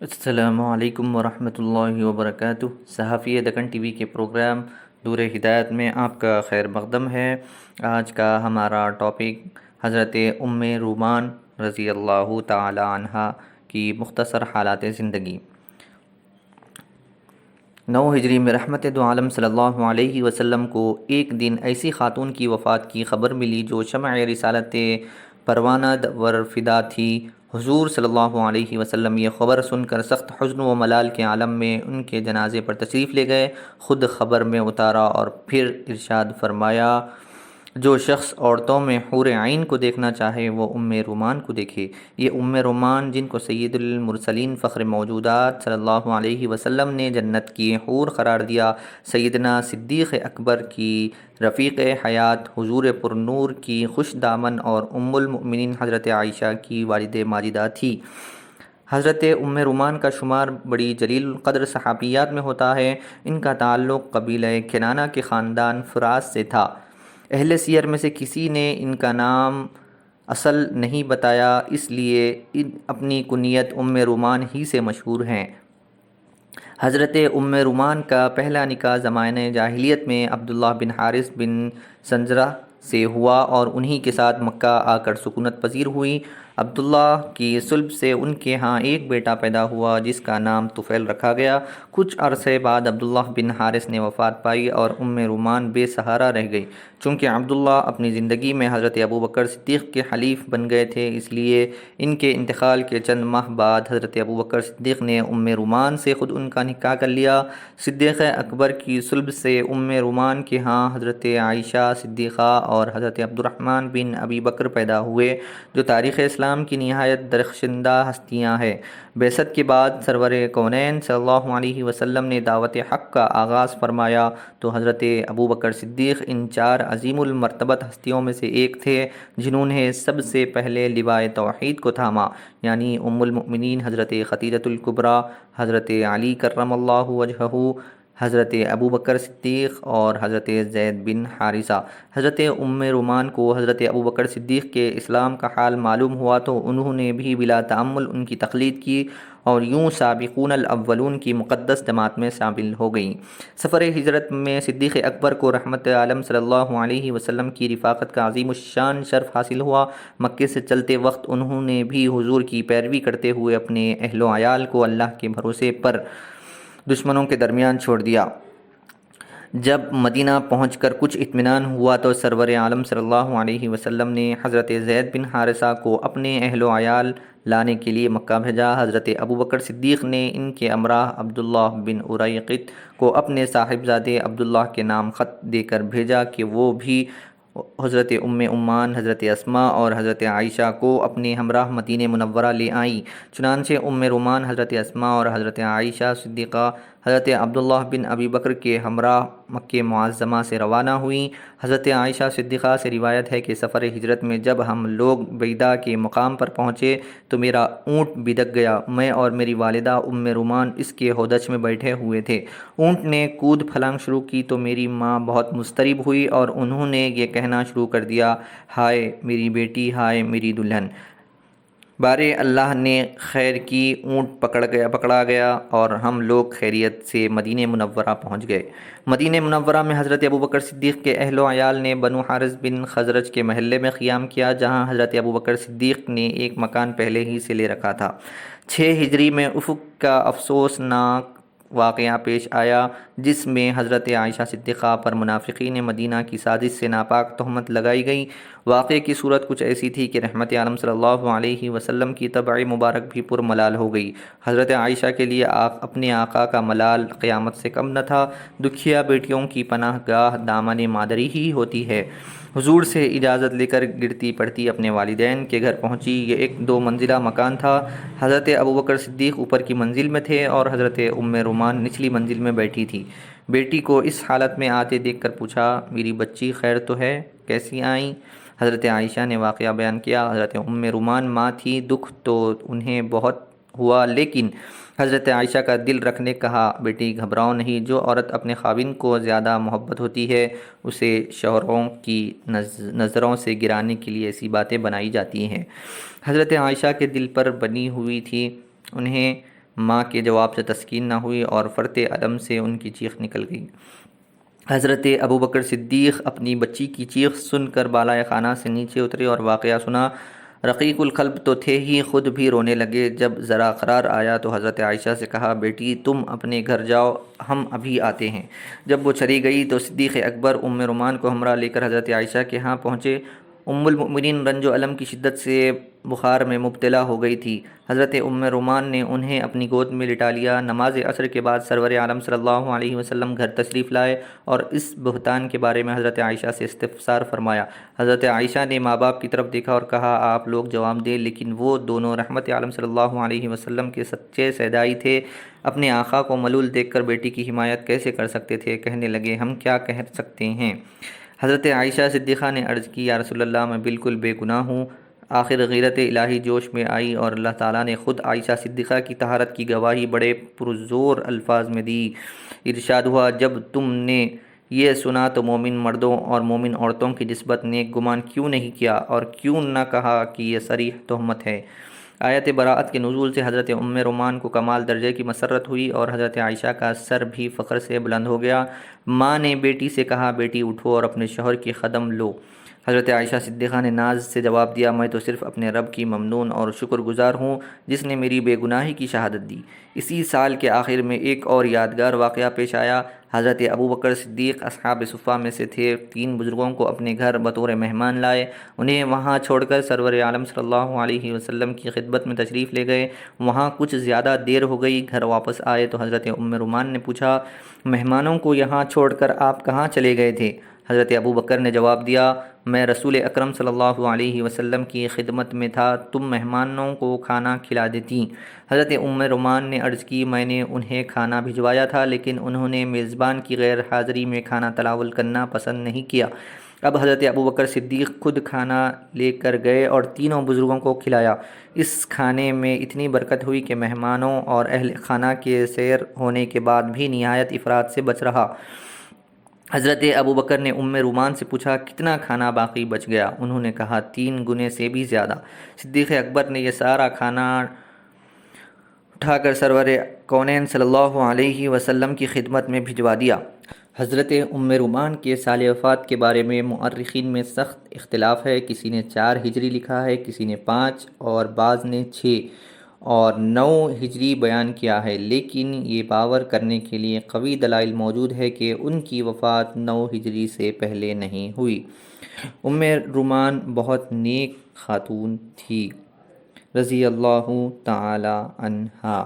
السلام علیکم ورحمۃ اللہ وبرکاتہ۔ صحافی دکن ٹی وی کے پروگرام دور ہدایت میں آپ کا خیر مقدم ہے۔ آج کا ہمارا ٹاپک حضرت ام رومان رضی اللہ تعالی عنہا کی مختصر حالات زندگی۔ 9 ہجری میں رحمت دو عالم صلی اللہ علیہ وسلم کو ایک دن ایسی خاتون کی وفات کی خبر ملی جو شمع رسالت پروانہ ور فدا تھی۔ حضور صلی اللہ علیہ وسلم یہ خبر سن کر سخت حزن و ملال کے عالم میں ان کے جنازے پر تشریف لے گئے، خود خبر میں اتارا اور پھر ارشاد فرمایا، جو شخص عورتوں میں حور عین کو دیکھنا چاہے وہ ام رومان کو دیکھے۔ یہ ام رومان جن کو سید المرسلین فخر موجودات صلی اللہ علیہ وسلم نے جنت کی حور قرار دیا، سیدنا صدیق اکبر کی رفیق حیات، حضور پر نور کی خوش دامن اور ام المؤمنین حضرت عائشہ کی والد ماجدہ تھی۔ حضرت ام رومان کا شمار بڑی جلیل القدر صحابیات میں ہوتا ہے۔ ان کا تعلق قبیلہ کنانہ کے خاندان فراس سے تھا۔ اہل سیر میں سے کسی نے ان کا نام اصل نہیں بتایا، اس لیے اپنی کنیت ام رومان ہی سے مشہور ہیں۔ حضرت ام رومان کا پہلا نکاح زمانہ جاہلیت میں عبداللہ بن حارث بن سنجرہ سے ہوا اور انہی کے ساتھ مکہ آ کر سکونت پذیر ہوئی۔ عبداللہ کی صلب سے ان کے ہاں ایک بیٹا پیدا ہوا جس کا نام طفیل رکھا گیا۔ کچھ عرصے بعد عبداللہ بن حارث نے وفات پائی اور ام رومان بے سہارا رہ گئی۔ چونکہ عبداللہ اپنی زندگی میں حضرت ابوبکر صدیق کے حلیف بن گئے تھے، اس لیے ان کے انتقال کے چند ماہ بعد حضرت ابوبکر صدیق نے ام رومان سے خود ان کا نکاح کر لیا۔ صدیق اکبر کی صلب سے ام رومان کے ہاں حضرت عائشہ صدیقہ اور حضرت عبدالرحمن بن ابی بکر پیدا ہوئے، جو تاریخ اسلام کی نہایت درخشندہ ہستیاں ہیں۔ بعثت کے بعد سرور کونین صلی اللہ علیہ وسلم نے دعوت حق کا آغاز فرمایا تو حضرت ابوبکر صدیق ان 4 عظیم المرتبت ہستیوں میں سے ایک تھے جنہوں نے سب سے پہلے لوائے توحید کو تھاما، یعنی ام المؤمنین حضرت خدیجہ الکبریٰ، حضرت علی کرم اللہ وجہہ، حضرت ابوبکر صدیق اور حضرت زید بن حارثہ۔ حضرت ام رومان کو حضرت ابوبکر صدیق کے اسلام کا حال معلوم ہوا تو انہوں نے بھی بلا تأمل ان کی تقلید کی اور یوں سابقون الاولون کی مقدس جماعت میں شامل ہو گئیں۔ سفر ہجرت میں صدیق اکبر کو رحمت عالم صلی اللہ علیہ وسلم کی رفاقت کا عظیم الشان شرف حاصل ہوا۔ مکے سے چلتے وقت انہوں نے بھی حضور کی پیروی کرتے ہوئے اپنے اہل و عیال کو اللہ کے بھروسے پر دشمنوں کے درمیان چھوڑ دیا۔ جب مدینہ پہنچ کر کچھ اطمینان ہوا تو سرور عالم صلی اللہ علیہ وسلم نے حضرت زید بن حارثہ کو اپنے اہل و عیال لانے کے لیے مکہ بھیجا۔ حضرت ابوبکر صدیق نے ان کے ہمراہ عبداللہ بن اریقط کو اپنے صاحبزادے عبداللہ کے نام خط دے کر بھیجا کہ وہ بھی حضرت ام ایمان، حضرت اسماء اور حضرت عائشہ کو اپنے ہمراہ مدینہ منورہ لے آئیں۔ چنانچہ ام رومان حضرت اسماء اور حضرت عائشہ صدیقہ حضرت عبداللہ بن ابی بکر کے ہمراہ مکہ معظمہ سے روانہ ہوئیں۔ حضرت عائشہ صدیقہ سے روایت ہے کہ سفر ہجرت میں جب ہم لوگ بیدہ کے مقام پر پہنچے تو میرا اونٹ بدک گیا۔ میں اور میری والدہ ام رومان اس کے ہودج میں بیٹھے ہوئے تھے۔ اونٹ نے کود پھلانگ شروع کی تو میری ماں بہت مضطرب ہوئی اور انہوں نے یہ کہنا شروع کر دیا، ہائے میری بیٹی، ہائے میری دلہن۔ بارے اللہ نے خیر کی، اونٹ پکڑا گیا اور ہم لوگ خیریت سے مدینہ منورہ پہنچ گئے۔ مدینہ منورہ میں حضرت ابوبکر صدیق کے اہل و عیال نے بنو حارث بن خزرج کے محلے میں قیام کیا، جہاں حضرت ابوبکر صدیق نے ایک مکان پہلے ہی سے لے رکھا تھا۔ 6 ہجری میں افق کا افسوسناک واقعہ پیش آیا جس میں حضرت عائشہ صدیقہ پر منافقین مدینہ کی سازش سے ناپاک تہمت لگائی گئی۔ واقعے کی صورت کچھ ایسی تھی کہ رحمت عالم صلی اللہ علیہ وسلم کی طبع مبارک بھی پر ملال ہو گئی۔ حضرت عائشہ کے لیے اپنے آقا کا ملال قیامت سے کم نہ تھا۔ دکھیا بیٹیوں کی پناہ گاہ دامن مادری ہی ہوتی ہے۔ حضور سے اجازت لے کر گرتی پڑتی اپنے والدین کے گھر پہنچی۔ یہ ایک 2 منزلہ مکان تھا۔ حضرت ابوبکر صدیق اوپر کی منزل میں تھے اور حضرت ام رومان نچلی منزل میں بیٹھی تھی۔ بیٹی کو اس حالت میں آتے دیکھ کر پوچھا، میری بچی خیر تو ہے؟ کیسی آئیں؟ حضرت عائشہ نے واقعہ بیان کیا۔ حضرت ام رومان ماں تھی، دکھ تو انہیں بہت ہوا، لیکن حضرت عائشہ کا دل رکھنے کہا، بیٹی گھبراؤ نہیں، جو عورت اپنے خاوند کو زیادہ محبت ہوتی ہے اسے شوہروں کی نظروں سے گرانے کے لیے ایسی باتیں بنائی جاتی ہیں۔ حضرت عائشہ کے دل پر بنی ہوئی تھی، انہیں ماں کے جواب سے تسکین نہ ہوئی اور فرط علم سے ان کی چیخ نکل گئی۔ حضرت ابوبکر صدیق اپنی بچی کی چیخ سن کر بالائے خانہ سے نیچے اترے اور واقعہ سنا۔ رقیق القلب تو تھے ہی، خود بھی رونے لگے۔ جب ذرا قرار آیا تو حضرت عائشہ سے کہا، بیٹی تم اپنے گھر جاؤ، ہم ابھی آتے ہیں۔ جب وہ چلی گئی تو صدیق اکبر ام رومان کو ہمراہ لے کر حضرت عائشہ کے ہاں پہنچے۔ ام المؤمنین رنج و الم کی شدت سے بخار میں مبتلا ہو گئی تھی۔ حضرت ام رومان نے انہیں اپنی گود میں لٹا لیا۔ نماز عصر کے بعد سرور عالم صلی اللہ علیہ وسلم گھر تشریف لائے اور اس بہتان کے بارے میں حضرت عائشہ سے استفسار فرمایا۔ حضرت عائشہ نے ماں باپ کی طرف دیکھا اور کہا، آپ لوگ جواب دیں، لیکن وہ دونوں رحمت عالم صلی اللہ علیہ وسلم کے سچے سیدائی تھے، اپنے آقا کو ملول دیکھ کر بیٹی کی حمایت کیسے کر سکتے تھے؟ کہنے لگے، ہم کیا کہہ سکتے ہیں؟ حضرت عائشہ صدیقہ نے عرض کی، یا رسول اللہ، میں بالکل بے گناہ ہوں۔ آخر غیرت الہی جوش میں آئی اور اللہ تعالیٰ نے خود عائشہ صدیقہ کی طہارت کی گواہی بڑے پرزور الفاظ میں دی۔ ارشاد ہوا، جب تم نے یہ سنا تو مومن مردوں اور مومن عورتوں کی نسبت نیک گمان کیوں نہیں کیا اور کیوں نہ کہا کہ یہ صریح تہمت ہے؟ آیت براءت کے نزول سے حضرت ام رومان کو کمال درجے کی مسرت ہوئی اور حضرت عائشہ کا سر بھی فخر سے بلند ہو گیا۔ ماں نے بیٹی سے کہا، بیٹی اٹھو اور اپنے شوہر کی خدم لو۔ حضرت عائشہ صدیقہ نے ناز سے جواب دیا، میں تو صرف اپنے رب کی ممنون اور شکر گزار ہوں جس نے میری بے گناہی کی شہادت دی۔ اسی سال کے آخر میں ایک اور یادگار واقعہ پیش آیا۔ حضرت ابوبکر صدیق اصحاب صفہ میں سے تھے۔ 3 بزرگوں کو اپنے گھر بطور مہمان لائے، انہیں وہاں چھوڑ کر سرور عالم صلی اللہ علیہ وسلم کی خدمت میں تشریف لے گئے۔ وہاں کچھ زیادہ دیر ہو گئی۔ گھر واپس آئے تو حضرت ام رومان نے پوچھا، مہمانوں کو یہاں چھوڑ کر آپ کہاں چلے گئے تھے؟ حضرت ابوبکر نے جواب دیا، میں رسول اکرم صلی اللہ علیہ وسلم کی خدمت میں تھا، تم مہمانوں کو کھانا کھلا دیتی۔ حضرت ام رومان نے عرض کی، میں نے انہیں کھانا بھجوایا تھا لیکن انہوں نے میزبان کی غیر حاضری میں کھانا تناول کرنا پسند نہیں کیا۔ اب حضرت ابوبکر صدیق خود کھانا لے کر گئے اور تینوں بزرگوں کو کھلایا۔ اس کھانے میں اتنی برکت ہوئی کہ مہمانوں اور اہل خانہ کے سیر ہونے کے بعد بھی نہایت افراد سے بچ رہا۔ حضرت ابوبکر نے ام رومان سے پوچھا، کتنا کھانا باقی بچ گیا؟ انہوں نے کہا، 3 گنے سے بھی زیادہ۔ صدیق اکبر نے یہ سارا کھانا اٹھا کر سرور کونین صلی اللہ علیہ وسلم کی خدمت میں بھجوا دیا۔ حضرت ام رومان کے سال وفات کے بارے میں مؤرخین میں سخت اختلاف ہے۔ کسی نے 4 ہجری لکھا ہے، کسی نے 5 اور بعض نے 6 اور 9 ہجری بیان کیا ہے، لیکن یہ باور کرنے کے لیے قوی دلائل موجود ہے کہ ان کی وفات 9 ہجری سے پہلے نہیں ہوئی۔ ام رومان بہت نیک خاتون تھی، رضی اللہ تعالی عنہا۔